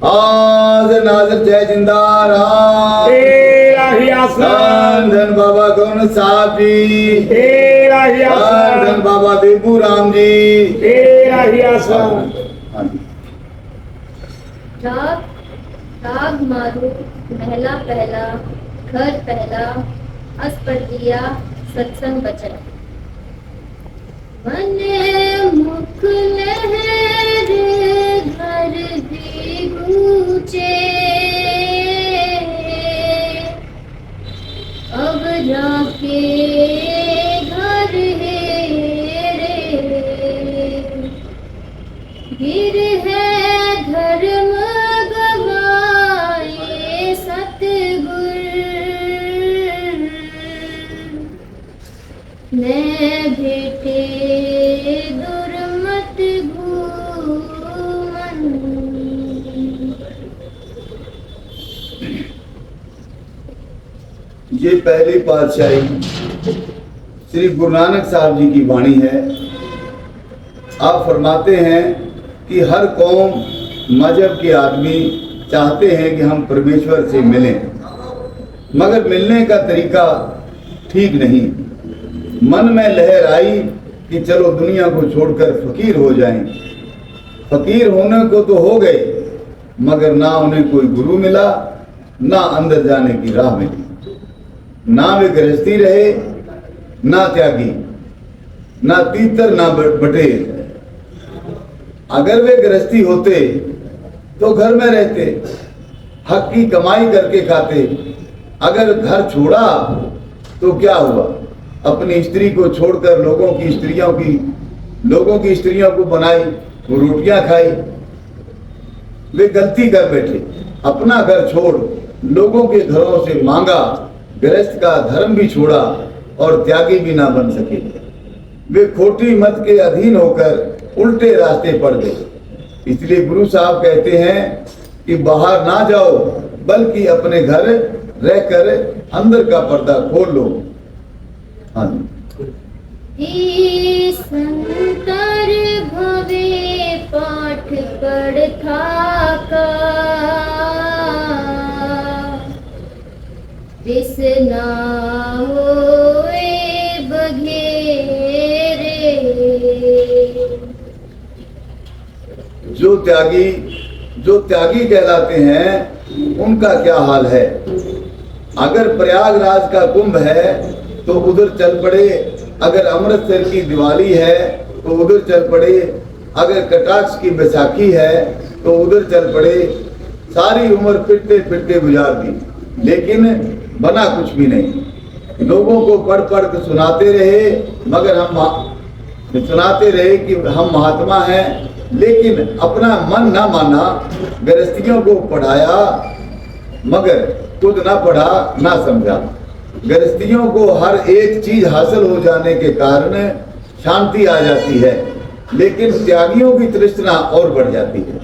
हाज़िर नाज़िर जय जिंदा राम। धन बाबा गौन साहब जी, धन बाबा देबू राम जी। राग राग मारू महला पहला, घर पहला, हंस पढ़ दिया सत्संग बचन। मन मुख लहर घर दी गूंजे, अब जाके घर हेरे, गिर है धर्म गवाए सतगुर, मैं भेटे दुर्मत घूमन। ये पहली पातशाही श्री गुरु नानक साहब जी की वाणी है। आप फरमाते हैं कि हर कौम मजहब के आदमी चाहते हैं कि हम परमेश्वर से मिलें, मगर मिलने का तरीका ठीक नहीं। मन में लहर आई कि चलो दुनिया को छोड़कर फकीर हो जाएं। फकीर होने को तो हो गए, मगर ना उन्हें कोई गुरु मिला, ना अंदर जाने की राह मिली। ना वे गृहस्थी रहे, ना त्यागी, ना तीतर, ना बटेर। अगर वे गृहस्थी होते तो घर में रहते, हक की कमाई करके खाते। अगर घर छोड़ा तो क्या हुआ? अपनी स्त्री को छोड़कर लोगों की स्त्रियों को बनाई, वो रोटियां खाई। वे गलती कर बैठे, अपना घर छोड़ लोगों के घरों से मांगा, गृहस्थ का धर्म भी छोड़ा और त्यागी भी ना बन सके। वे खोटी मत के अधीन होकर उल्टे रास्ते पड़ गए। इसलिए गुरु साहब कहते हैं कि बाहर ना जाओ, बल्कि अपने घर रहकर अंदर का पर्दा खोल लो। हाँ जी। संतर भवे पाठ पढ़ा का, बिसना होए बघेरे। जो त्यागी कहलाते हैं उनका क्या हाल है? अगर प्रयागराज का कुंभ है तो उधर चल पड़े, अगर अमृतसर की दिवाली है तो उधर चल पड़े, अगर कटाक्ष की बैसाखी है तो उधर चल पड़े। सारी उम्र फिरते फिरते गुजार दी, लेकिन बना कुछ भी नहीं। लोगों को पढ़ पढ़ के सुनाते रहे, मगर हम सुनाते रहे कि हम महात्मा हैं, लेकिन अपना मन ना माना। गृहस्थियों को पढ़ाया, मगर खुद ना पढ़ा ना समझा। गृहस्थियों को हर एक चीज हासिल हो जाने के कारण शांति आ जाती है, लेकिन त्यागियों की तृष्णा और बढ़ जाती है।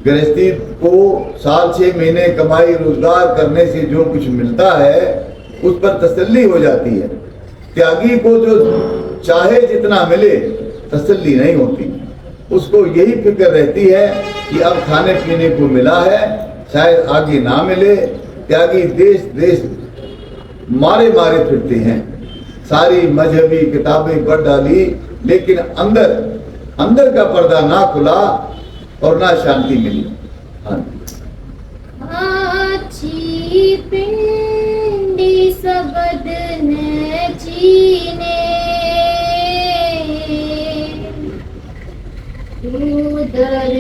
गृहस्थी को साल 6 महीने कमाई रोजगार करने से जो कुछ मिलता है उस पर तसल्ली हो जाती है। त्यागी को जो चाहे जितना मिले तसल्ली नहीं होती। उसको यही फिक्र रहती है कि अब खाने पीने को मिला है, शायद आगे ना मिले। त्यागी देश देश मारे मारे फिरते हैं। सारी मजहबी किताबें पढ़ डाली, लेकिन अंदर का पर्दा ना खुला और ना शांति मिली। आची पिंडी सबद ने चीने, उदर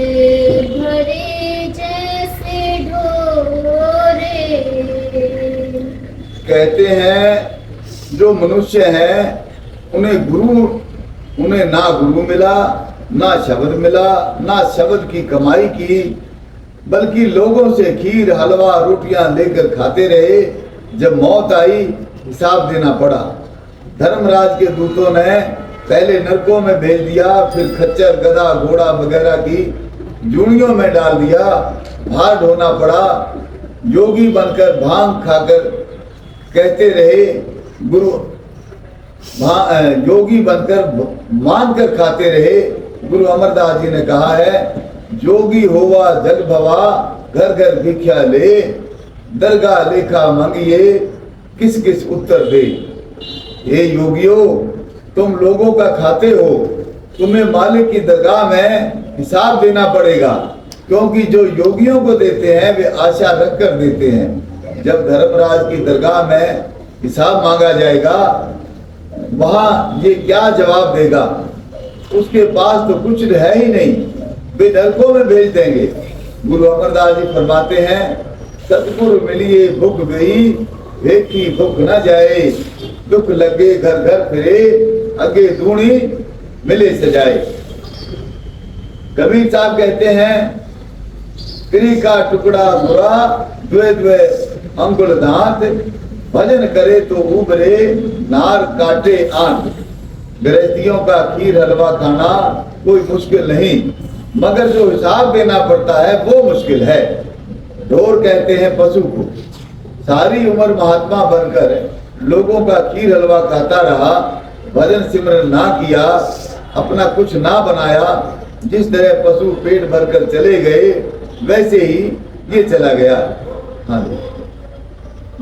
भरे जैसे ढोरे। कहते हैं जो मनुष्य हैं उन्हें ना गुरु मिला, ना शब्द मिला, ना शब्द की कमाई की, बल्कि लोगों से खीर हलवा रोटियां लेकर खाते रहे। जब मौत आई हिसाब देना पड़ा। धर्मराज के दूतों ने पहले नरकों में भेज दिया, फिर खच्चर गधा घोड़ा वगैरह की जूनियों में डाल दिया, भार ढोना पड़ा। योगी बनकर भांग खाकर कहते रहे गुरु, योगी बनकर मान कर खाते रहे। गुरु अमरदास जी ने कहा है जोगी होवा जग भवा, घर घर भिख्या ले, दरगाह लेखा मांगिए, किस किस उत्तर दे। ये योगियों, तुम लोगों का खाते हो, तुम्हें मालिक की दरगाह में हिसाब देना पड़ेगा, क्योंकि जो योगियों को देते हैं वे आशा रख कर देते हैं। जब धर्मराज की दरगाह में हिसाब मांगा जाएगा, वहां ये क्या जवाब देगा? उसके पास तो कुछ है ही नहीं, वे नरकों में भेज देंगे। गुरु अमरदास जी फरमाते हैं, सतगुरु मिलिए भुख गई, देखी भुख न जाए, दुख लगे घर घर फिरे, अगे दूनी मिले सजाए। कबीर साहब कहते हैं, तिरी का टुकड़ा बुरा, द्वे द्वे अंगुल दांत, भजन करे तो उबरे, नार काटे आंत। गृहस्थियों का खीर हलवा खाना कोई मुश्किल नहीं, मगर जो हिसाब देना पड़ता है वो मुश्किल है। ढोर कहते हैं पशु को। सारी उम्र महात्मा बनकर लोगों का खीर हलवा खाता रहा, भजन सिमरन ना किया, अपना कुछ ना बनाया, जिस तरह पशु पेट भरकर चले गए वैसे ही ये चला गया। हाँ जी।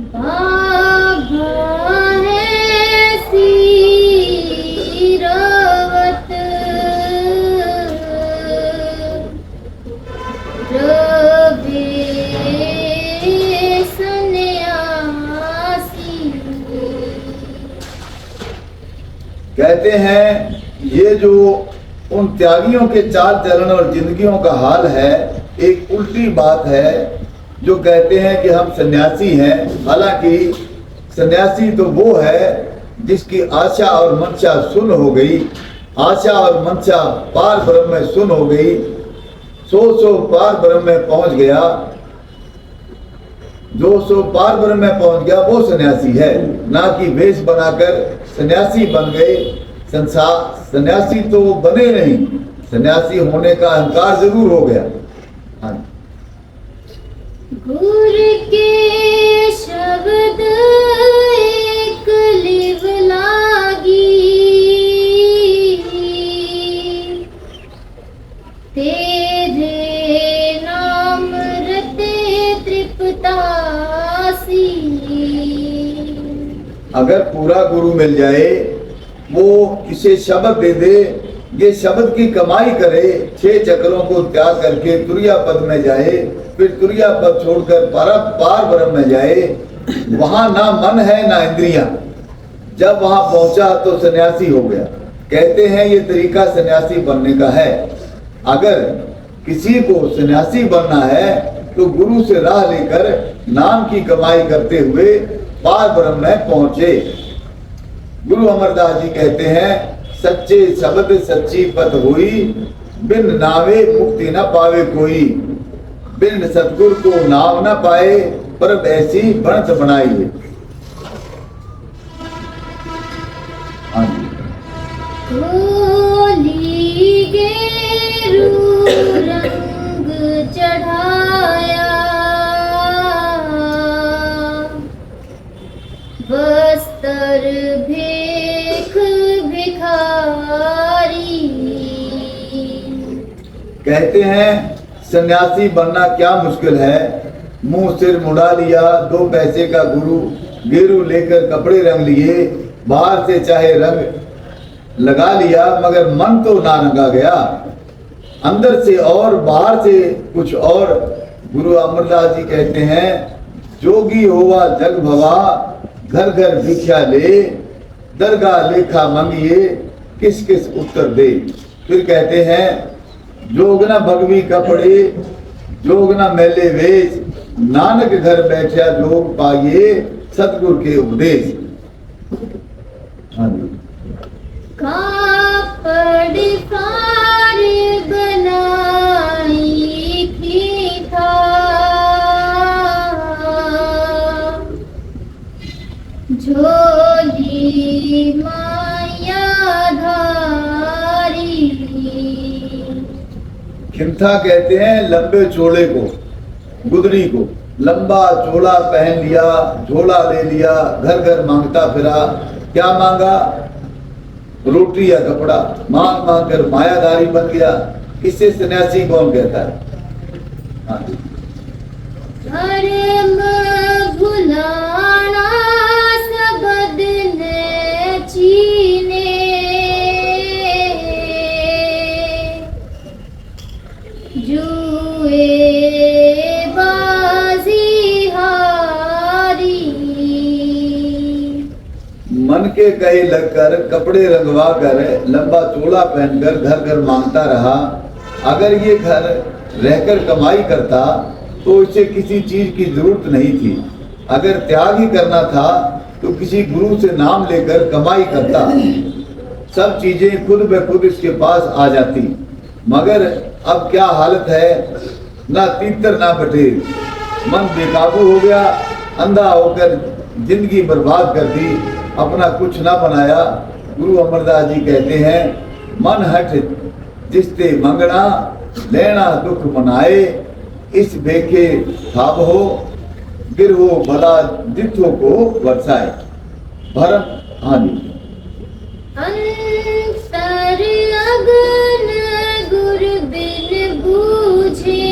बाबा है सीरवत, रवे सन्यासी। कहते हैं ये जो उन त्यागियों के चाल चलन और जिंदगियों का हाल है, एक उल्टी बात है। जो कहते हैं कि हम सन्यासी हैं, हालांकि सन्यासी तो वो है जिसकी आशा और मंशा शून्य हो गई, आशा और मंशा पार ब्रह्म में शून्य हो गई, सो पार ब्रह्म में पहुंच गया। जो सो पार ब्रह्म में पहुंच गया वो सन्यासी है, ना कि वेश बनाकर सन्यासी बन गए। सन्यासी तो बने नहीं, सन्यासी होने का अहंकार जरूर हो गया। हाँ, गुर के शब्द एक लिव लागी, तेरे नाम रते तृप्तासी। अगर पूरा गुरु मिल जाए, वो इसे शब्द दे दे, ये शब्द की कमाई करे, 6 चक्रों को त्याग करके तुरिया पद में जाए, फिर तुरिया पद छोड़कर पार ब्रह्म में जाए, वहां ना मन है ना इंद्रियां। जब वहां पहुंचा तो सन्यासी हो गया। कहते हैं ये तरीका सन्यासी बनने का है। अगर किसी को सन्यासी बनना है तो गुरु से राह लेकर नाम की कमाई करते हुए पार ब्रह्म में पहुंचे। गुरु अमरदास जी कहते हैं, सच्चे शब्द सच्ची पत हुई, बिन नावे मुक्ति न पावे कोई। बिन सतगुरु को नाव न पाए, पर ऐसी बनत बनाई। हाँ जी। होली गेरू रंग चढ़ाया, बस्तर भेख भिखारी। कहते हैं सन्यासी बनना क्या मुश्किल है। मुंह सिर मुड़ा लिया, 2 पैसे का गुरु, गेरू लेकर कपड़े रंग लिए, बाहर से चाहे रंग लगा लिया, मगर मन तो ना रंगा गया, अंदर से और बाहर से कुछ और। गुरु अमरदास जी कहते हैं, जोगी होवा जग भवा, घर घर भिख्या ले, दरगाह लेखा मांगिए, किस किस उत्तर दे। फिर कहते हैं, जोग न भगवी कपड़े, जोग न मेले वेश, नानक घर बैठा जोग पाइए, सतगुरु के उपदेश। हाँ जी। कापड़ फार बनाई थी था, झोली माया धारी। खिमथा कहते हैं लंबे चोले को, गुदरी को। लंबा चोला पहन लिया, झोला ले लिया, घर घर मांगता फिरा। क्या मांगा? रोटी या कपड़ा। मांग मांग कर मायाधारी बन गया। इसे सन्यासी कौन कहता है? हाँ। धर्म भुलाना सबद ने चीने, जुए बाजी हारी। मन के कहे लगकर कपड़े रंगवा कर लंबा चोला पहनकर घर घर मांगता रहा। अगर ये घर रहकर कमाई करता तो इसे किसी चीज की जरूरत नहीं थी। अगर त्याग ही करना था तो किसी गुरु से नाम लेकर कमाई करता, सब चीजें खुद ब खुद इसके पास आ जाती। मगर अब क्या हालत है, ना तीतर ना बटेर, मन बेकाबू हो गया, अंधा होकर जिंदगी बर्बाद कर दी, अपना कुछ ना बनाया। गुरु अमरदास जी कहते हैं, मन हट जिसते मंगना, लेना दुख मनाए, इस बेके थाप हो, गिरहो भला जिथो को वर्षाए। भरम, हाँ जी। अंतर अगन गुर बिन बूझे,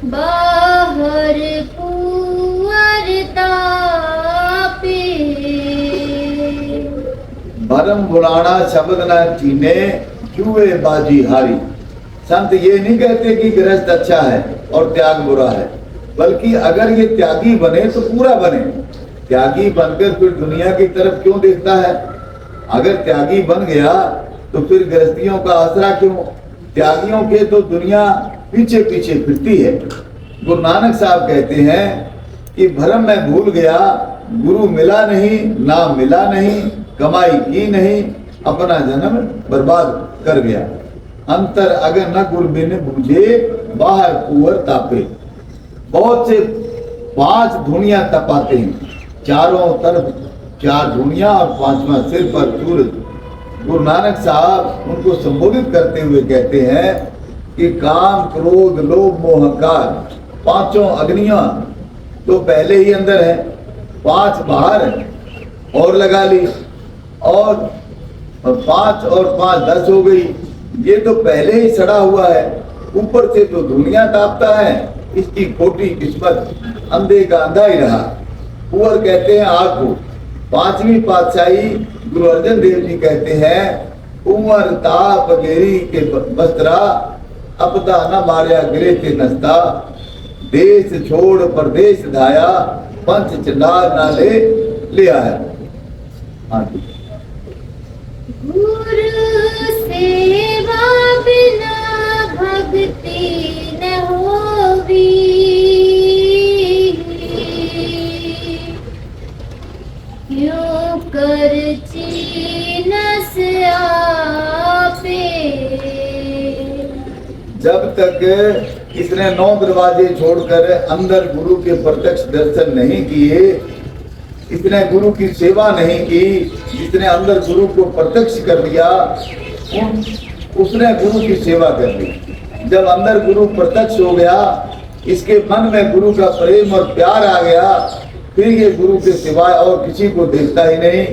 बाहर कुंवर तापे। भरम बुलाना शब्द न चीने, जुए बाजी हारी। संत ये नहीं कहते कि गृहस्थ अच्छा है और त्याग बुरा है, बल्कि अगर ये त्यागी बने तो पूरा बने। त्यागी बनकर फिर दुनिया की तरफ क्यों देखता है? अगर त्यागी बन गया तो फिर गृहस्थियों का आसरा क्यों? त्यागियों के तो दुनिया पीछे पीछे फिरती है। गुरु नानक साहब कहते हैं कि भरम में भूल गया, गुरु मिला नहीं, नाम मिला नहीं, कमाई की नहीं, अपना जन्म बर्बाद कर गया। अंतर अगर न गुर बिन बूझे, बाहर कुंवर तापे। बहुत से 5 धुनिया तपाते हैं, चारों तरफ 4 धुनिया और 5वां सिर पर सूरज। गुरु नानक साहब उनको संबोधित करते हुए कहते हैं कि काम, क्रोध, लोभ, मोह, अहंकार, 5 अग्नियां तो पहले ही अंदर है, 5 बाहर है और लगा ली, और 5 और 5 10 हो गई। ये तो पहले ही सड़ा हुआ है, ऊपर से तो दुनिया तापता है। इसकी खोटी किस्मत, अंधे का अंधा ही रहा। कुंवर कहते हैं आग को। 5वीं पातशाही गुरु अर्जन देव जी कहते हैं, कुंवर ताप गेरी के बस्तरा, अपदा न मारिया गिरे के नस्ता, देश छोड़ परदेश धाया, पंच चंडाल ना ले आया। हाँ जी। गुरु सेवा बिना भक्ति न होवी, क्यों कर चीनस आपे। जब तक इसने 9 दरवाजे छोड़कर अंदर गुरु के प्रत्यक्ष दर्शन नहीं किए, इसने गुरु की सेवा नहीं की, जिसने अंदर गुरु को प्रत्यक्ष कर लिया, उसने गुरु की सेवा कर ली। जब अंदर गुरु प्रत्यक्ष हो गया, इसके मन में गुरु का प्रेम और प्यार आ गया, फिर ये गुरु के सिवाय और किसी को देखता ही नहीं।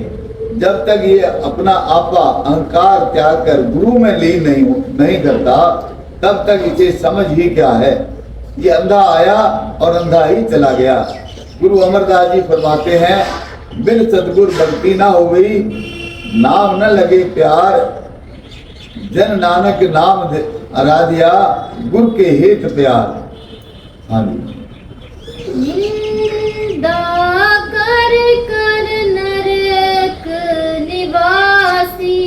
जब तक ये अपना आपा अहंकार त्याग कर गुरु में लीन नहीं करता, तब तक इसे समझ ही क्या है। ये अंधा आया और अंधा ही चला गया। गुरु अमरदास जी फरमाते हैं, बिन सतगुर भक्ति ना हो गई, नाम न लगे प्यार, जन नानक नाम आराध्या, गुरु के हित प्यार। हाँ जी। निंदा कर कर नरक निवासी,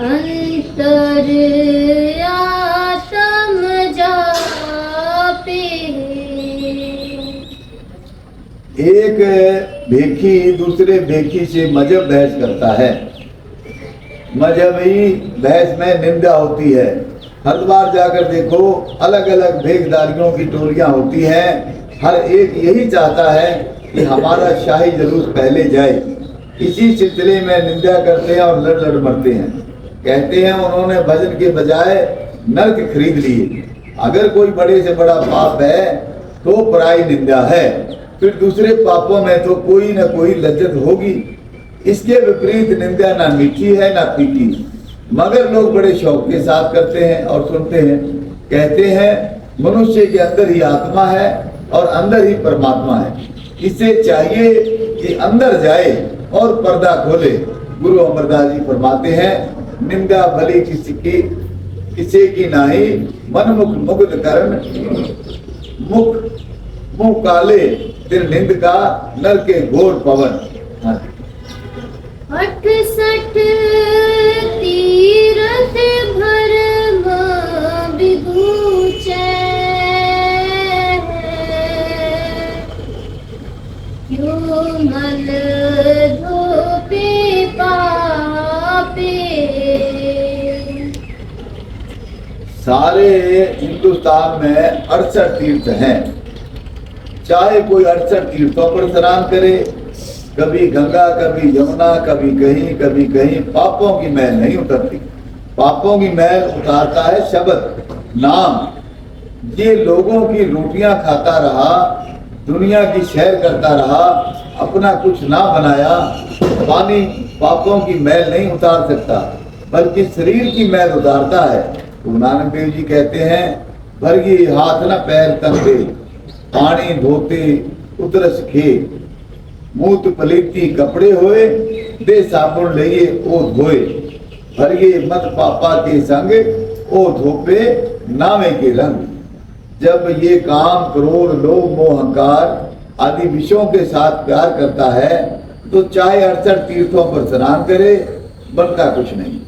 अंतर आत्म जापे। एक भेखी दूसरे भेखी से मजहब बहस करता है। मजहबी बहस में निंदा होती है। हरिद्वार जाकर देखो, अलग अलग भेखधारियों की टोलियां होती हैं। हर एक यही चाहता है कि हमारा शाही जुलूस पहले जाए। इसी सिलसिले में निंदा करते हैं और लड़ लड़ मरते हैं। कहते हैं उन्होंने भजन के बजाय नर्क खरीद लिए। अगर कोई बड़े से बड़ा पाप है तो पराई निंदा है, फिर दूसरे पापों में तो कोई ना कोई लज्जत होगी। इसके विपरीत निंदा ना मीठी है ना फीकी, मगर लोग बड़े शौक के साथ करते हैं और सुनते हैं। कहते हैं मनुष्य के अंदर ही आत्मा है और अंदर ही परमात्मा है, इसे चाहिए कि अंदर जाए और पर्दा खोले। गुरु अमरदास जी फरमाते हैं निंदा भली किसी की नाही, मन मुख मुग्ध करन मुख काले फिर निंद का नर के घोर पवन। हाँ। 68 तीरथ भरम विभूचै, क्यों मन धोपे पापे। सारे हिंदुस्तान में 68 तीर्थ हैं। चाहे कोई 68 तीर्थों पर स्नान करे, कभी गंगा कभी यमुना कभी कहीं, पापों की मैल नहीं उतरती। पापों की मैल उतारता है शब्द नाम। ये लोगों की रोटियां खाता रहा, दुनिया की सैर करता रहा, अपना कुछ ना बनाया, पानी पापों की मैल नहीं उतार सकता, बल्कि शरीर की मैल उतारता है। गुरु नानक देव जी कहते हैं भरगी हाथ न पैर तंगे, पानी धोते उतरस खे, मूत पलीती कपड़े होए, दे साबुन लिए ओ धोए, भरगे मत पापा के संग, ओ धोपे नावे के रंग। जब ये काम क्रोध लोभ मोह अहंकार आदि विषयों के साथ प्यार करता है तो चाहे 68 तीर्थों पर स्नान करे, बनता कुछ नहीं।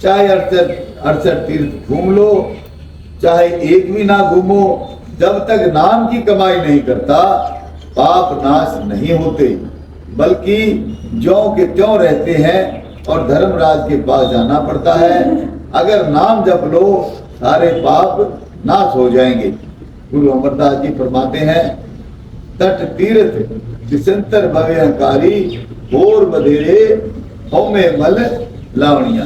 चाहे 68 तीर्थ घूम लो, चाहे एक भी ना घूमो, जब तक नाम की कमाई नहीं करता पाप नाश नहीं होते, बल्कि ज्यों के त्यों रहते हैं और धर्मराज के पास जाना पड़ता है। अगर नाम जप लो सारे पाप नाश हो जाएंगे। गुरु अमरदास जी फरमाते हैं तट तीर्थ दिसंतर भव्यकारी, और बधेरे होमे मल लावणिया।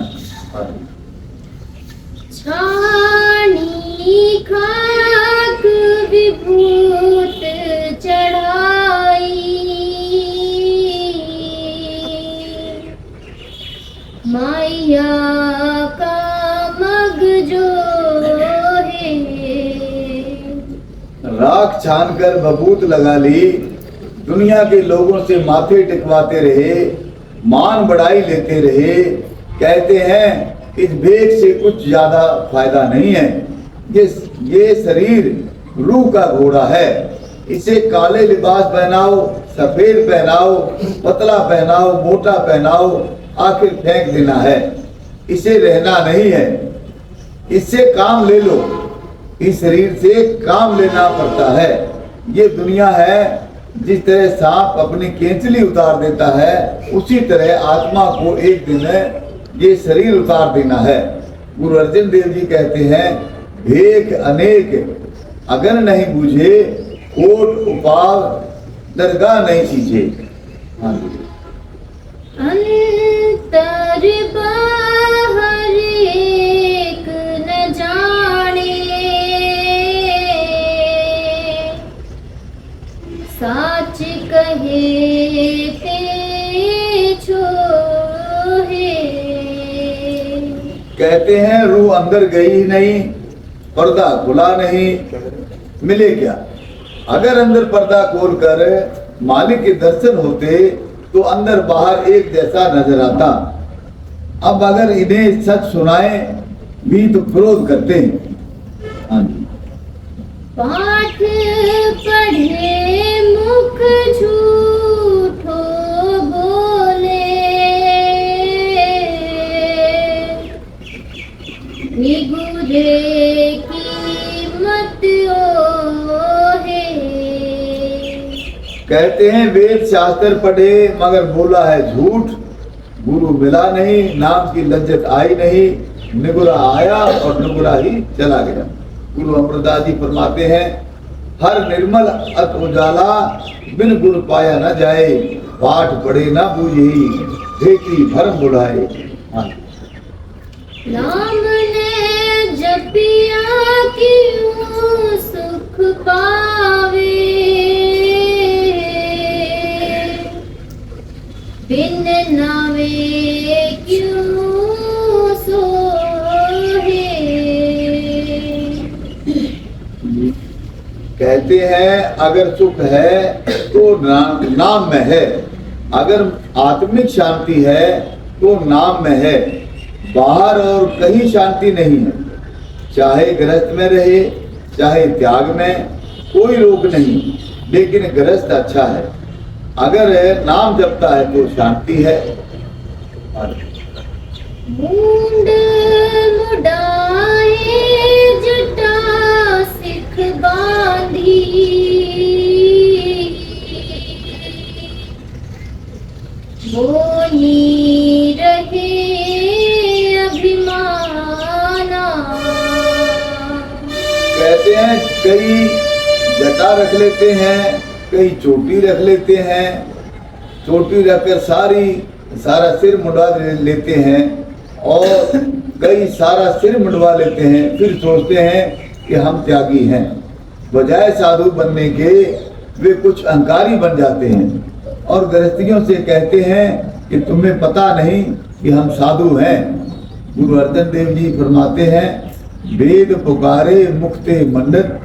छानी खाक विभूत चढ़ाई, माया का मग जो है। राख छान कर बबूत लगा ली, दुनिया के लोगों से माथे टिकवाते रहे, मान बढ़ाई लेते रहे। कहते हैं इस भेद से कुछ ज्यादा फायदा नहीं है। ये शरीर रूह का घोड़ा है, इसे काले लिबास पहनाओ, सफेद पहनाओ, पतला पहनाओ, मोटा पहनाओ, आखिर फेंक देना है। इसे रहना नहीं है, इससे काम ले लो। इस शरीर से काम लेना पड़ता है। ये दुनिया है, जिस तरह सांप अपनी केंचली उतार देता है, उसी तरह आत्मा को एक दिन ये शरीर उतार देना है। गुरु अर्जन देव जी कहते हैं भेख अनेक अगन नहीं बूझे, कोट उपाव दरगाह नहीं सींचे। हाँ जी। अंतर बाहर एक न जाने, साच कहे ते छोहे। कहते हैं रूह अंदर गई नहीं, पर्दा खुला नहीं, मिले क्या? अगर अंदर पर्दा खोलकर मालिक के दर्शन होते तो अंदर बाहर एक जैसा नजर आता। अब अगर इन्हें सच सुनाए भी तो क्रोध करते हैं। हाँ जी। पाठ पढ़े मुख झूठो बोले, निगुरे की मत ओहे। कहते हैं वेद शास्त्र पढ़े मगर बोला है झूठ, गुरु मिला नहीं, नाम की लज्जत आई नहीं, निगुरा आया और निगुरा ही चला गया। गुरु अमरदास जी फरमाते हैं हर निर्मल अत उजाला, बिन गुण पाया न जाए, पाठ पढ़े न बूझे, देखी भरम बुढ़ाए। हाँ। नाम ने जपिया क्यों सुख पावे, नावे क्यों सोहे। कहते हैं अगर सुख है तो नाम में है, अगर आत्मिक शांति है तो नाम में है, बाहर और कहीं शांति नहीं है। चाहे गृहस्थ में रहे चाहे त्याग में, कोई रोक नहीं, लेकिन गृहस्थ अच्छा है। अगर नाम जपता है तो शांति है। मुंड मुडाए जटा सिख बांधी, मोनी रहे अभिमाना। कहते हैं कई जटा रख लेते हैं, कई चोटी रख लेते हैं, चोटी रखकर सारा सिर मुंडवा लेते हैं, और कई सारा सिर मुंडवा लेते हैं, फिर सोचते हैं कि हम त्यागी हैं। बजाय साधु बनने के वे कुछ अहंकारी बन जाते हैं और गृहस्थियों से कहते हैं कि तुम्हें पता नहीं कि हम साधु हैं। गुरु अर्जन देव जी फरमाते हैं, वेद पुकारे मुक्ते मंडित,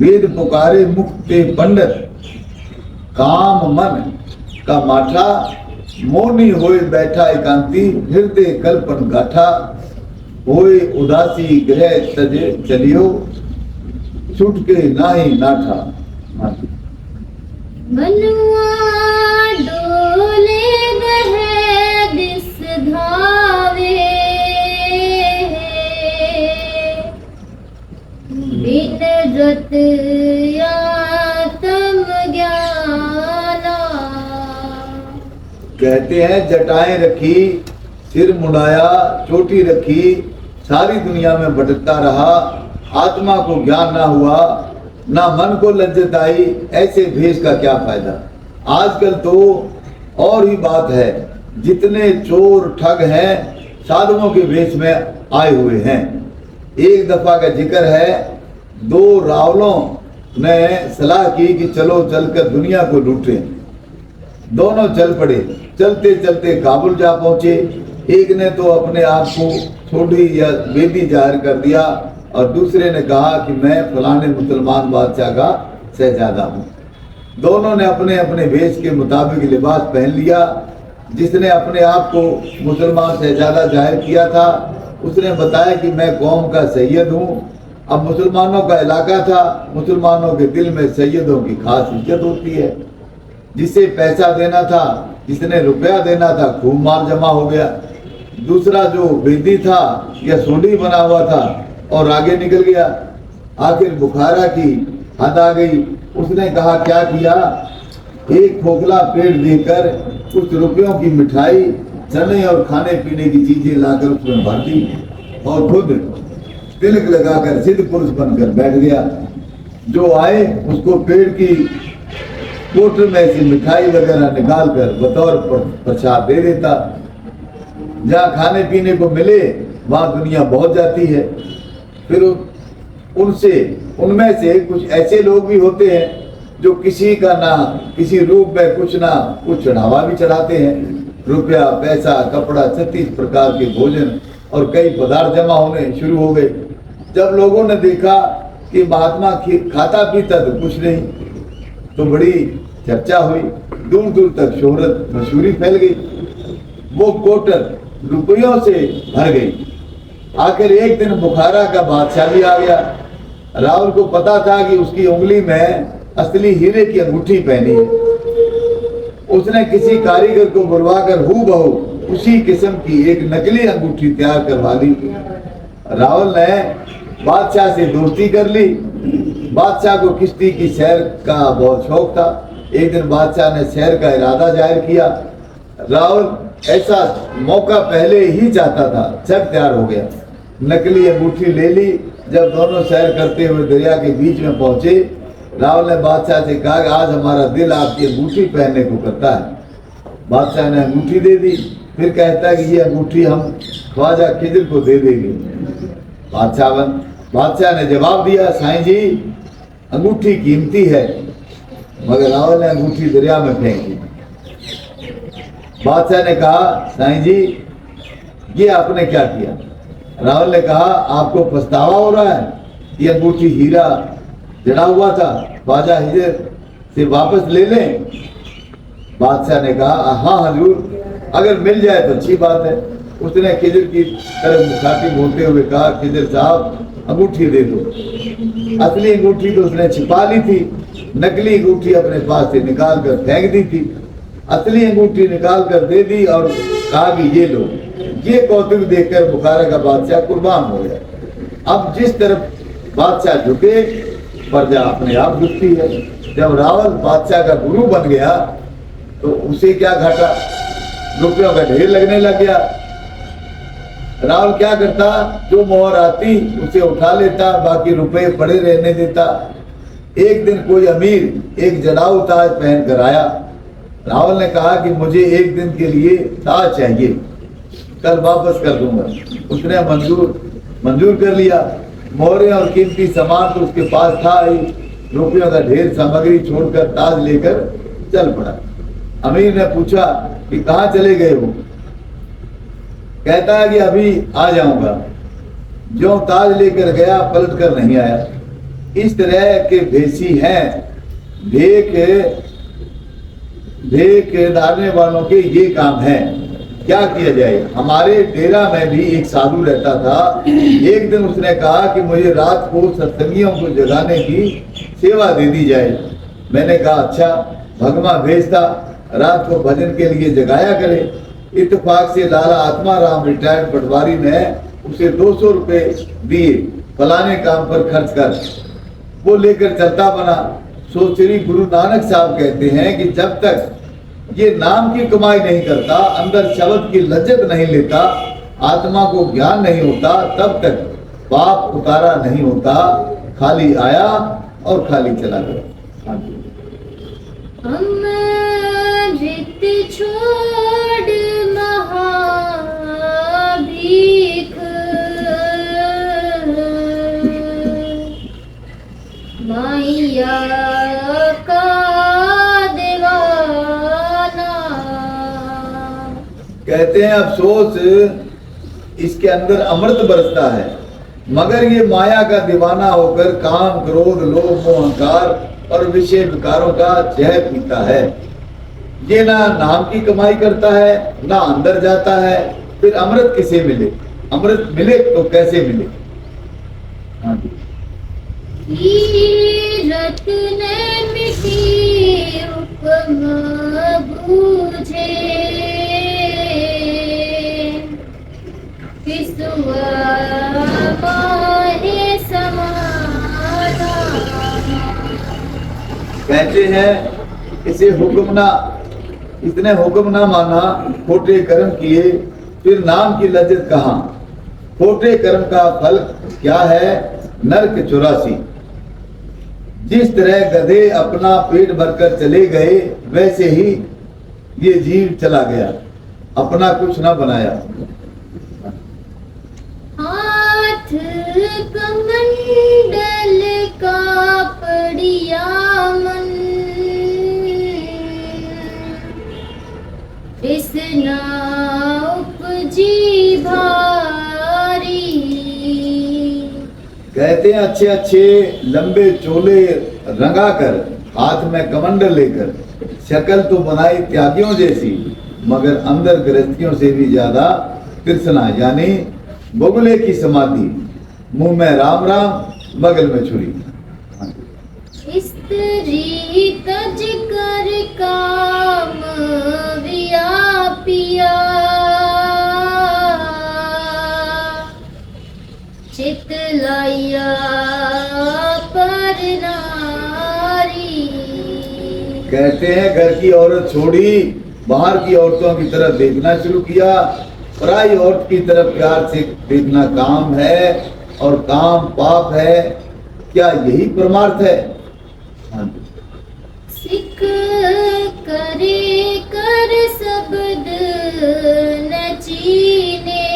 वेद पुकारे मुक्ते पंडित, काम मन का माठा, मोनी होए बैठा एकांती, हृदय कल्पन गाठा, होए उदासी ग्रह तजे चलियो, छूट के नाही नाठा। मनुआ डोले गहे दिस धावे, बिन रत आत्म ज्ञाना। कहते हैं जटाएं रखी, सिर मुड़ाया, चोटी रखी, सारी दुनिया में भटकता रहा, आत्मा को ज्ञान ना हुआ, ना मन को लज्जत आई, ऐसे भेष का क्या फायदा। आजकल तो और ही बात है, जितने चोर ठग हैं साधुओं के भेष में आए हुए हैं। एक दफा का जिक्र है, दो रावलों ने सलाह की कि चलो चलकर दुनिया को लूटें। दोनों चल पड़े, चलते चलते काबुल जा पहुंचे। एक ने तो अपने आप को छोटी या बेदी जाहिर कर दिया और दूसरे ने कहा कि मैं फलाने मुसलमान बादशाह का शहजादा हूँ। दोनों ने अपने अपने भेष के मुताबिक लिबास पहन लिया। जिसने अपने आप को मुसलमान शहजादा जाहिर किया था उसने बताया कि मैं कौम का सैयद हूँ। अब मुसलमानों का इलाका था, मुसलमानों के दिल में सैयदों की खास इज्जत होती है। जिसे पैसा देना था, जिसने रुपया देना था, खूब माल जमा हो गया। दूसरा जो बेदी था या सोडी बना हुआ था और आगे निकल गया। आखिर बुखारा की हद आ गई। उसने कहा क्या किया, एक खोखला पेड़ देकर कुछ रुपयों की मिठाई, चने और खाने पीने की चीजें लाकर उसमें भर दी और खुद तिलक लगाकर सिद्ध पुरुष बनकर बैठ गया। जो आए उसको पेड़ की कोटर में से मिठाई वगैरह निकाल कर बतौर प्रसाद दे देता। जहाँ खाने पीने को मिले वहाँ दुनिया पहुँच जाती है। फिर उनमें से कुछ ऐसे लोग भी होते हैं जो किसी का ना किसी रूप में कुछ ना कुछ चढ़ावा भी चढ़ाते हैं। रुपया, पैसा, कपड़ा, 36 प्रकार के भोजन और कई पदार्थ जमा होने शुरू हो गए। जब लोगों ने देखा कि महात्मा खाता पीता तो कुछ नहीं, तो बड़ी चर्चा हुई, दूर दूर तक शोहरत मशहूरी फैल गई। वो कोटर रुपयों से भर गई। आखिर एक दिन बुखारा का बादशाह भी आ गया। राहुल को पता था कि उसकी उंगली में असली हीरे की अंगूठी पहनी है। उसने किसी कारीगर को बुलवाकर हूबहू उसी किस्म की एक नकली अंगूठी तैयार करवा ली। राहुल ने बादशाह से दोस्ती कर ली। बादशाह को किश्ती की सैर का बहुत शौक था। एक दिन बादशाह ने सैर का इरादा जाहिर किया। राहुल ऐसा मौका पहले ही चाहता था, सब तैयार हो गया। नकली अंगूठी ले ली। जब दोनों सैर करते हुए दरिया के बीच में पहुंचे, राहुल ने बादशाह से कहा, आज हमारा दिल आपकी अंगूठी पहनने को करता है। बादशाह ने अंगूठी दे दी। फिर कहता है कि ये अंगूठी हम ख्वाजा खिजर को दे देंगे। बादशाह ने जवाब दिया, साईं जी अंगूठी कीमती है। मगर राहुल ने अंगूठी दरिया में फेंक दी। बादशाह ने कहा, साईं जी ये आपने क्या किया? रावल ने कहा, आपको पछतावा हो रहा है? ये अंगूठी हीरा जड़ा हुआ था, ख्वाजा हिजर से वापस ले लें? बादशाह ने कहा, हाँ हजूर, अगर मिल जाए तो अच्छी बात है। उसने खिजर की तरफ मुखातिब होते हुए कहा, खिजर साहब अंगूठी दे दो। असली अंगूठी तो उसने छिपा ली थी, नकली अंगूठी अपने पास से निकाल कर फेंक दी थी। असली अंगूठी निकाल कर दे दी और कहा कि ये लो। ये कौतुक देखकर बुखारा का बादशाह कुर्बान हो गया। अब जिस तरफ बादशाह झुके प्रजा अपने आप झुकती है। जब रावल बादशाह का गुरु बन गया तो उसे क्या घाटा, रुपयों का ढेर लगने लग गया। रावल क्या करता, जो मोहर आती उसे उठा लेता, बाकी रुपए पड़े रहने देता। एक दिन कोई अमीर एक जड़ाऊ ताज पहन कर आया। रावल ने कहा कि मुझे एक दिन के लिए ताज चाहिए, कल वापस कर दूंगा। उसने मंजूर कर लिया। मोहरे और कीमती सामान तो उसके पास था ही, रुपयों का ढेर सामग्री छोड़कर ताज लेकर चल पड़ा। अमीर ने पूछा कि कहाँ चले गए हो? कहता है कि अभी आ जाऊंगा। जो ताज लेकर गया पलट कर नहीं आया। इस तरह के भेसी हैं, भेक डालने वालों के ये काम है। क्या किया जाए? हमारे डेरा में भी एक साधु रहता था। एक दिन उसने कहा कि मुझे रात को सत्संगियों को जगाने की सेवा दे दी जाए। मैंने कहा अच्छा, भगवा भेजता रात को भजन के लिए जगाया करे। इत्तेफाक से लाला आत्माराम रिटायर्ड पटवारी ने उसे 200 रुपए दिए, फलाने काम पर खर्च कर। वो लेकर चलता बना। सो श्री गुरु नानक साहब कहते हैं कि जब तक ये नाम की कमाई नहीं करता, अंदर शब्द की लज्जत नहीं लेता, आत्मा को ज्ञान नहीं होता, तब तक पाप उतारा नहीं होता। खाली आया और खाली चला गया। अमृत छोड़ महाभीख, माया का दीवाना। कहते हैं अफसोस, इसके अंदर अमृत बरसता है, मगर ये माया का दीवाना होकर काम, क्रोध, लोभ, मोह, अहंकार और विषय विकारों का जहर पीता है। ये ना नाम की कमाई करता है, ना अंदर जाता है। फिर अमृत किसे मिले? अमृत मिले तो कैसे मिले? हाँ जी। कीरत ने मिटी उपमा बूझे, किसुआ माहे समाना। कहते हैं इसे हुक्म इसने हुक्म ना माना, खोटे कर्म किए, फिर नाम की लज्जत कहाँ? खोटे कर्म का फल क्या है? नरक 84। जिस तरह गधे अपना पेट भरकर चले गए, वैसे ही ये जीव चला गया, अपना कुछ ना बनाया। हाथ कमंडल का पड़िया मन, इसना उपजी भारी। कहते हैं अच्छे अच्छे लंबे चोले रंगा कर, हाथ में कमंडल लेकर, शक्ल तो बनाई त्यागियों जैसी, मगर अंदर गृहस्थियों से भी ज्यादा कृष्णा, यानी बगुले की समाधि। मुंह में राम राम, बगल में छुरी। स्त्री तज कर काम व्यापिया, चितलाया पर नारी। कहते हैं घर की औरत छोड़ी, बाहर की औरतों की तरफ देखना शुरू किया। पराई औरत की तरफ प्यार से देखना काम है, और काम पाप है। क्या यही परमार्थ है? सिख करे कर शब्द नचीने,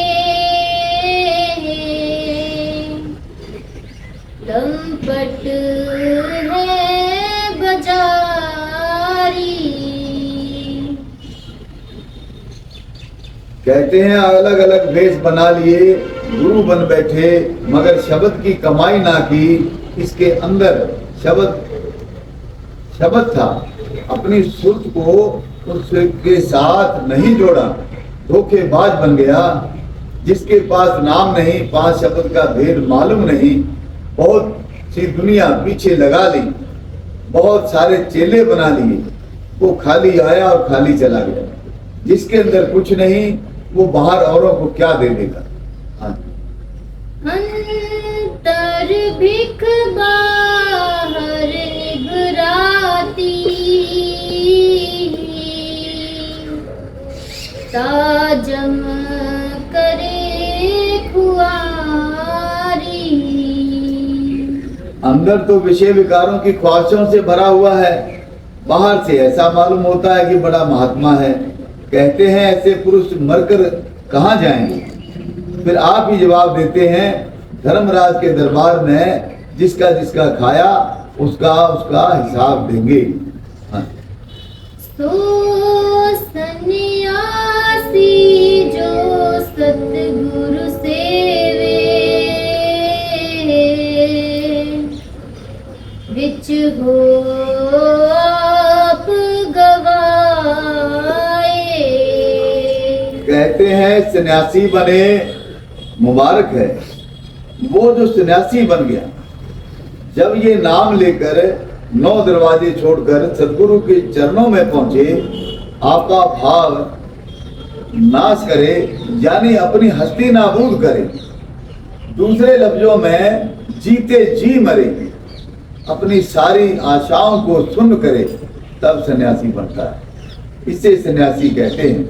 लंपट है बजारी। कहते हैं अलग अलग वेश बना लिए, गुरु बन बैठे, मगर शब्द की कमाई ना की। इसके अंदर शब्द था, अपनी सुर्त को उसके साथ नहीं जोड़ा, धोखेबाज बन गया। जिसके पास नाम नहीं, 5 शब्द का भेद मालूम नहीं, बहुत सी दुनिया पीछे लगा ली, बहुत सारे चेले बना लिए, वो खाली आया और खाली चला गया। जिसके अंदर कुछ नहीं, वो बाहर औरों को क्या दे देगा। हाँ, अंतर भिख बाहर निभराती, ताजम करे खुआरी। अंदर तो विषय विकारों की ख्वाहिशों से भरा हुआ है, बाहर से ऐसा मालूम होता है कि बड़ा महात्मा है। कहते हैं ऐसे पुरुष मरकर कहाँ जाएंगे। फिर आप ही जवाब देते हैं, धर्मराज के दरबार में जिसका जिसका खाया उसका उसका हिसाब देंगे। हाँ। सो सन्यासी जो सतगुरु सेवे, विच हो आप गवाए। कहते हैं सन्यासी बने मुबारक है वो जो सन्यासी बन गया। जब ये नाम लेकर 9 दरवाजे छोड़कर सदगुरु के चरणों में पहुंचे, आपका भाव नाश करे, यानी अपनी हस्ती नाबूद करे। दूसरे लफ्जों में जीते जी मरे, अपनी सारी आशाओं को सुन्न करे, तब सन्यासी बनता है। इसे सन्यासी कहते हैं।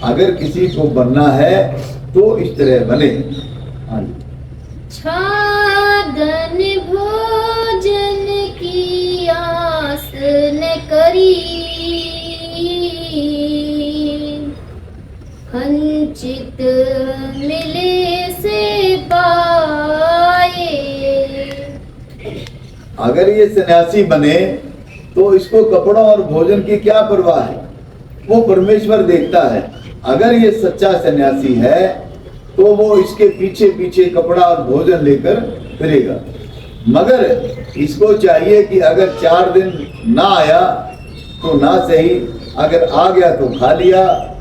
अगर किसी को बनना है तो इस तरह बने। हाँ जी। छादन भोजन की आस न करी, हंचित मिले से पाए। अगर ये सन्यासी बने तो इसको कपड़ों और भोजन की क्या परवाह है, वो परमेश्वर देखता है। अगर ये सच्चा सन्यासी है तो वो इसके पीछे पीछे कपड़ा और भोजन लेकर फिरेगा। मगर इसको चाहिए कि अगर 4 दिन ना आया तो ना सही, अगर आ गया तो खा लिया,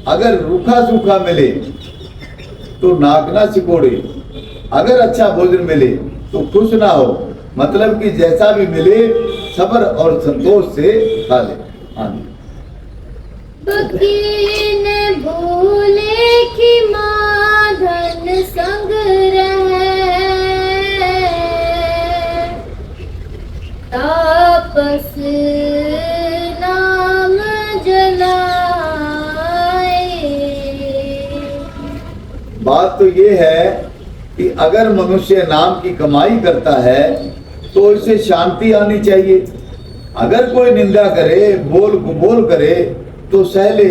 अगर रूखा सूखा मिले तो नाक ना सिकोड़े, अगर अच्छा भोजन मिले तो खुश ना हो। मतलब कि जैसा भी मिले सब्र और संतोष से खा ले। हाँ जी। बकीन भूले कि माधन संग रहे, तापस नाम जलाए। बात तो ये है कि अगर मनुष्य नाम की कमाई करता है तो इसे शांति आनी चाहिए। अगर कोई निंदा करे, बोल करे तो सह ले।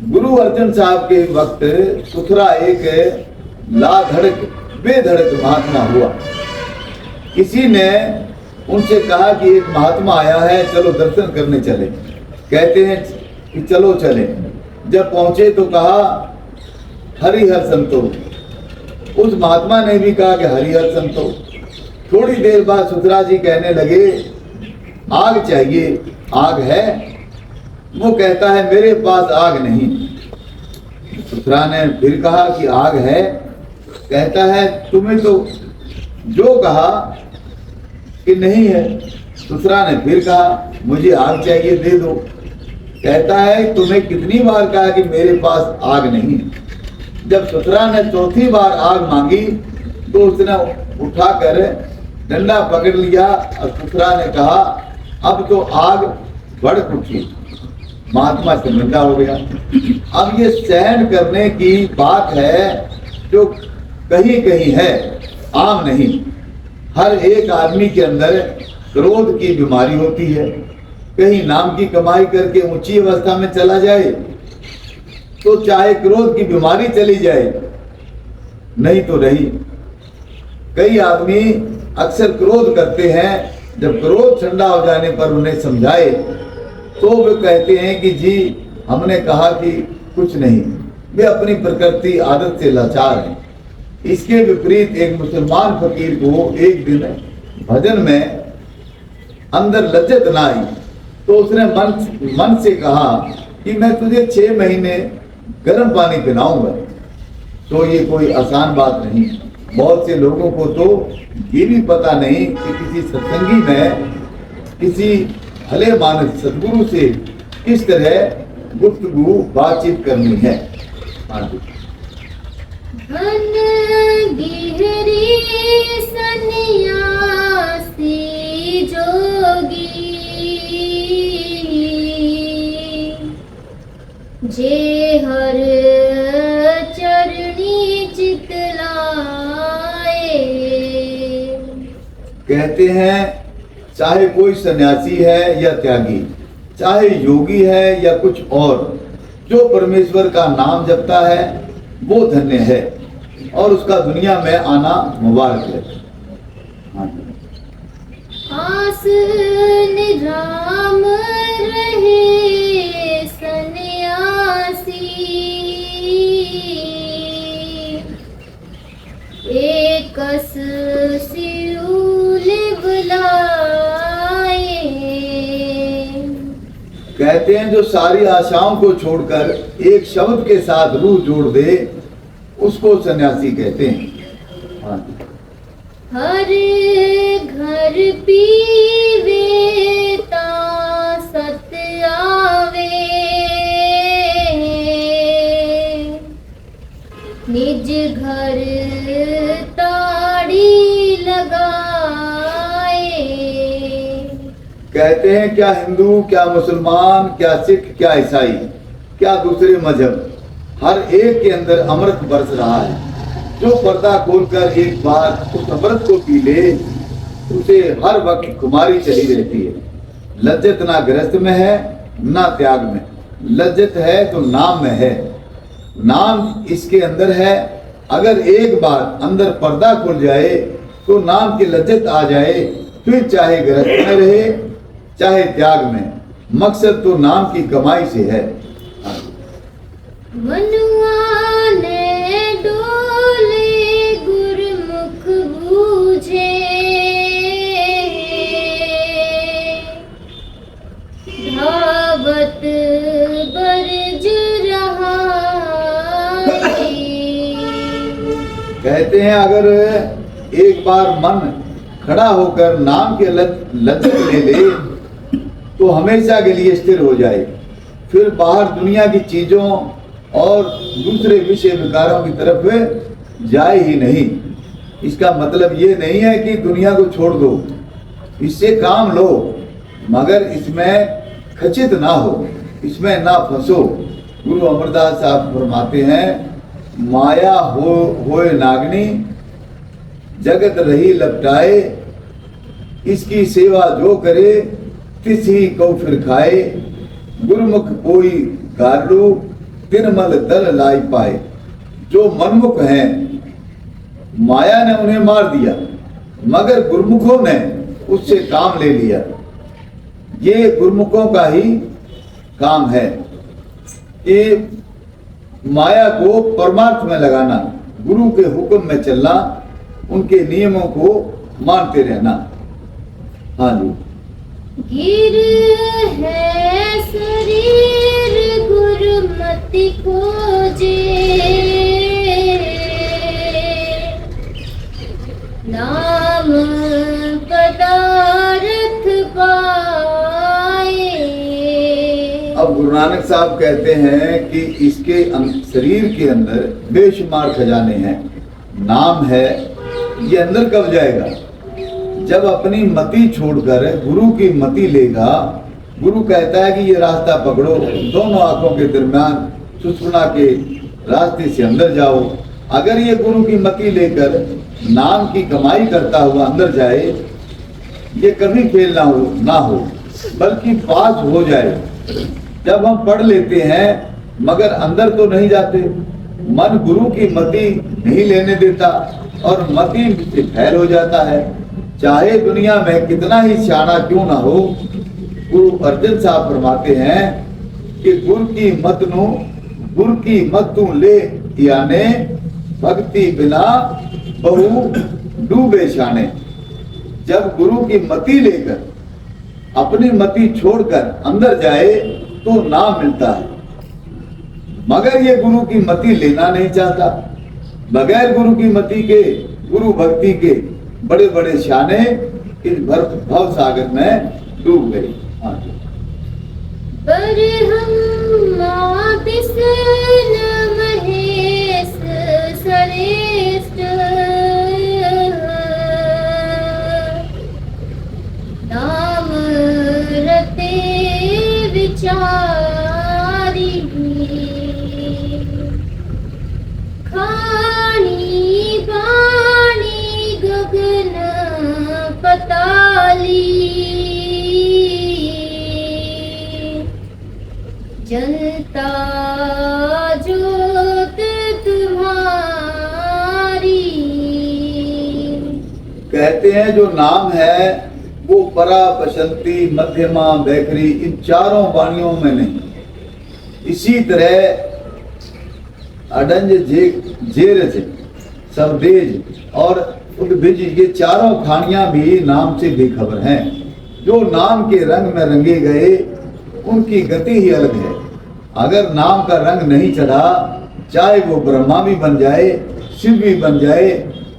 गुरु अर्जन साहब के वक्त सुथरा एक लाधड़क बेधड़क महात्मा हुआ। किसी ने उनसे कहा कि एक महात्मा आया है, चलो दर्शन करने चले। कहते हैं कि चलो चले। जब पहुंचे तो कहा हरिहर संतो। उस महात्मा ने भी कहा कि हरिहर संतो। थोड़ी देर बाद सुथरा जी कहने लगे आग चाहिए, आग है? वो कहता है मेरे पास आग नहीं। सुथरा ने फिर कहा कि आग है? कहता है तुम्हें तो जो कहा कि नहीं है। सुथरा ने फिर कहा मुझे आग चाहिए, दे दो। कहता है तुम्हें कितनी बार कहा कि मेरे पास आग नहीं है। जब सुथरा ने चौथी बार आग मांगी तो उसने उठाकर डंडा पकड़ लिया और सुथरा ने कहा अब तो आग भड़क उठी। महात्मा शर्मिंदा हो गया। अब ये सहन करने की बात है जो कहीं कहीं है, आम नहीं। हर एक आदमी के अंदर क्रोध की बीमारी होती है। कहीं नाम की कमाई करके ऊंची अवस्था में चला जाए तो चाहे क्रोध की बीमारी चली जाए, नहीं तो रही। कई आदमी अक्सर क्रोध करते हैं, जब क्रोध ठंडा हो जाने पर उन्हें समझाए तो वे कहते हैं कि जी हमने कहा कि कुछ नहीं, वे अपनी प्रकृति आदत से लाचार हैं। इसके विपरीत एक मुसलमान फकीर को एक दिन भजन में अंदर लज्जत ना आई तो उसने मन से कहा कि मैं तुझे 6 महीने गर्म पानी पिलाऊंगा। तो ये कोई आसान बात नहीं। बहुत से लोगों को तो ये भी पता नहीं कि किसी सत्संगी में किसी भले मानस सदगुरु से किस तरह गुफ्तगू बातचीत करनी है। घन गिहरी सन्यासी जोगी जे हर चरणी चितलाए। कहते हैं चाहे कोई सन्यासी है या त्यागी, चाहे योगी है या कुछ और, जो परमेश्वर का नाम जपता है वो धन्य है और उसका दुनिया में आना मुबारक है। आस निराम रहे सन्यासी एकस सिऊल बुलाए। कहते हैं जो सारी आशाओं को छोड़कर एक शब्द के साथ रूह जोड़ दे उसको सन्यासी कहते हैं। हर घर पीवे ता सत आवे निज घर ताड़ी लगाए। कहते हैं क्या हिंदू, क्या मुसलमान, क्या सिख, क्या ईसाई, क्या दूसरे मजहब, हर एक के अंदर अमृत बरस रहा है। जो पर्दा खोलकर एक बार उस अमृत को पी ले उसे हर वक्त खुमारी चली रहती है। लज्जत ना गृहस्थ में है ना त्याग में, लज्जत है तो नाम में है। नाम इसके अंदर है। अगर एक बार अंदर पर्दा खुल जाए तो नाम की लज्जत आ जाए, फिर चाहे गृहस्थ में रहे चाहे त्याग में, मकसद तो नाम की कमाई से है। मनुआ ने डोले गुरमुख बूझे धावत बरज रहा है। कहते हैं अगर एक बार मन खड़ा होकर नाम के लज्जत ले ले तो हमेशा के लिए स्थिर हो जाए, फिर बाहर दुनिया की चीजों और दूसरे विषय विकारों की तरफ जाए ही नहीं। इसका मतलब ये नहीं है कि दुनिया को छोड़ दो, इससे काम लो, मगर इसमें खचित ना हो, इसमें ना फंसो। गुरु अमरदास साहब फरमाते हैं माया होए नागनी जगत रही लपटाए, इसकी सेवा जो करे तिस ही को फिर खाए। गुरुमुख कोई गारू तिरमल दल लाई पाए। जो मनमुख हैं माया ने उन्हें मार दिया, मगर गुरुमुखों ने उससे काम ले लिया। ये गुरुमुखों का ही काम है कि माया को परमार्थ में लगाना, गुरु के हुक्म में चलना, उनके नियमों को मानते रहना। हाँ जी। गिर है शरीर गुरुमति खोजे, नाम पदार्थ पाए। अब गुरु नानक साहब कहते हैं कि इसके शरीर के अंदर बेशुमार खजाने हैं, नाम है। ये अंदर कब जाएगा? जब अपनी मति छोड़कर गुरु की मति लेगा। गुरु कहता है कि ये रास्ता पकड़ो, दोनों आंखों के दरमियान सुषुम्ना के रास्ते से अंदर जाओ। अगर ये गुरु की मति लेकर नाम की कमाई करता हुआ अंदर जाए, ये कभी फेल ना हो बल्कि पास हो जाए। जब हम पढ़ लेते हैं मगर अंदर तो नहीं जाते, मन गुरु की मति नहीं लेने देता और मति से फैल हो जाता है। चाहे दुनिया में कितना ही सियाना क्यों ना हो, गुरु अर्जन साहब फरमाते हैं कि गुरु की मत नु गुरु की मत तू ले याने भक्ति बिना बहु डूबे शाने। जब गुरु की मति लेकर अपनी मति छोड़कर अंदर जाए तो नाम मिलता है, मगर ये गुरु की मति लेना नहीं चाहता। बगैर गुरु की मति के, गुरु भक्ति के बड़े बड़े शाने इस भव सागर में डूब गए। हाँ जी। महेश श्रेष्ठ नाम रते विचारी खानी पानी गगन पताली जनता जोत तुम्हारी। कहते हैं जो नाम है वो परा, बसंती, मध्यमा, बैखरी, इन चारों वाणियों में नहीं। इसी तरह अडंज, जेरज, सबदेज और उद्भिज, ये चारों खानियां भी नाम से बेखबर हैं। जो नाम के रंग में रंगे गए उनकी गति ही अलग है। अगर नाम का रंग नहीं चढ़ा, चाहे वो ब्रह्मा भी बन जाए, शिव भी बन जाए,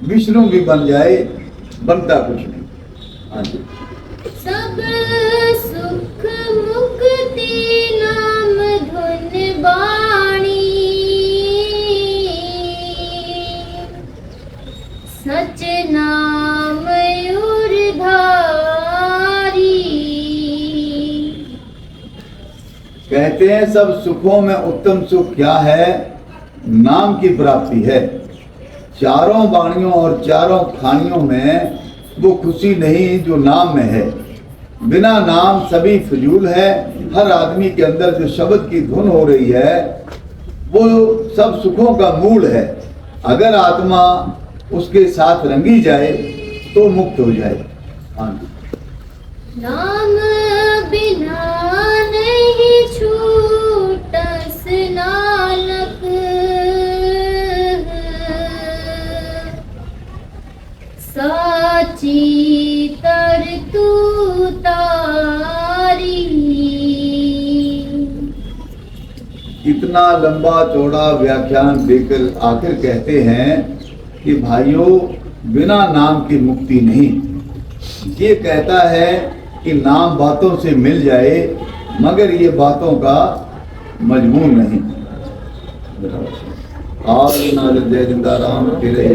विष्णु भी बन जाए, बनता कुछ नहीं। हाँ जी। सब सुख मुक्ति नाम धुन बाणी सच नाम धारी। कहते हैं सब सुखों में उत्तम सुख क्या है? नाम की प्राप्ति है। चारों वाणियों और चारों खानियों में वो खुशी नहीं जो नाम में है। बिना नाम सभी फिजूल है। हर आदमी के अंदर जो शब्द की धुन हो रही है वो सब सुखों का मूल है। अगर आत्मा उसके साथ रंगी जाए तो मुक्त हो जाए। हाँ जी। नाम बिना नहीं छूटस नानक साची तरतु तारी। इतना लंबा चौड़ा व्याख्यान देकर आखिर कहते हैं कि भाइयों बिना नाम की मुक्ति नहीं। ये कहता है कि नाम बातों से मिल जाए मगर ये बातों का मजमून नहीं। आज नाल जय जिंदाराम फिरे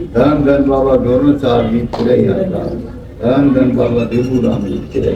धन धन बाबा गवर्नर साहब जी फिरे धन धन बाबा देवू राम जी फिरे।